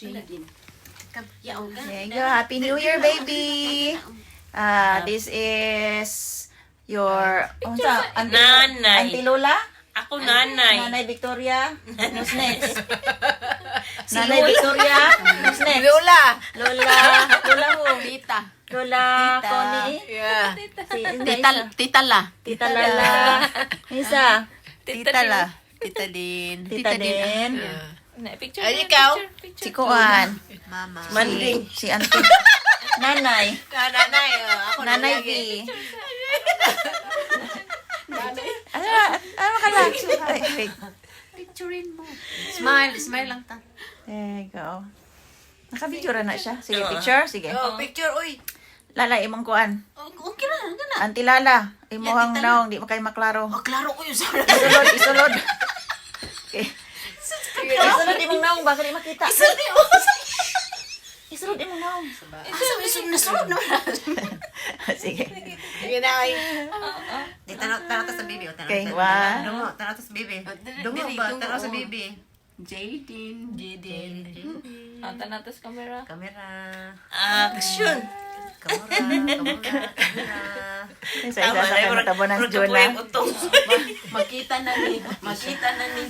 Jaden. Yaong ka. There you go. Happy New Year, baby. This is your Nanay. Auntie Lola? Ako nanay. Nanay Victoria? Who's next? Nanay Victoria? Who's next? Lola. Lola. Lola who? Tita. Lola Connie? Yeah. Tita La. Tita Lala. Isa. Tita La. Tita Din. Tita din. Picture. Ay, ikaw? Si Kuan. Mama. Manding. Si Auntie. Nanay. Nanay. Ako Nanay V. Ano ka lang? Wait. Picturein mo. Smile. Smile lang ta. There you go. Naka-video na siya. Sige, picture. Sige. Oh, picture, uy. Lala, imong kuan. Okay na. Auntie Lala. Imuhang Tita naong. Di mo kayo maklaro. Oh, klaro ko yung sa Isulod. Okay. Isulod imong naong. Baka di makita. Isulod imong naong. Nasunod naman. Sige. Sige na, ay. Di, tanaw ta sa baby. Okay, one. Dungo, tanaw ta sa baby. Dungo ba? Tanaw sa baby. Jaden. Natas camera. Kamera. Action. Kamera. Isa-isa sa kanatabunan si Jonah. Makita na ni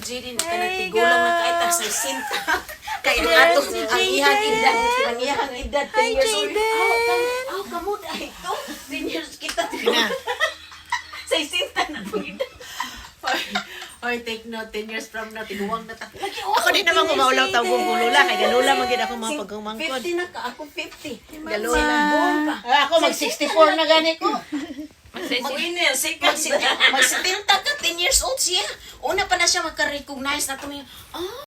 Jaden kanatigulang na kahit sa sinta. Kaya ang atong ang iyang edad 10 years old. Aw, kamo dahil ito. 10 years kita. Sa sinta na pong edad. Or take note, 10 years from now, tiguwang na tayo. Ako din naman kumaulaw tawag ko Lola. Kaya Lola magiging ako mga pagkumangkod. 50 na ka, ako 50. Galula. Ako mag-64 na gani ko. Mag-70 ka, 10 years old siya. Una pa na siya magka-recognize na tumingin.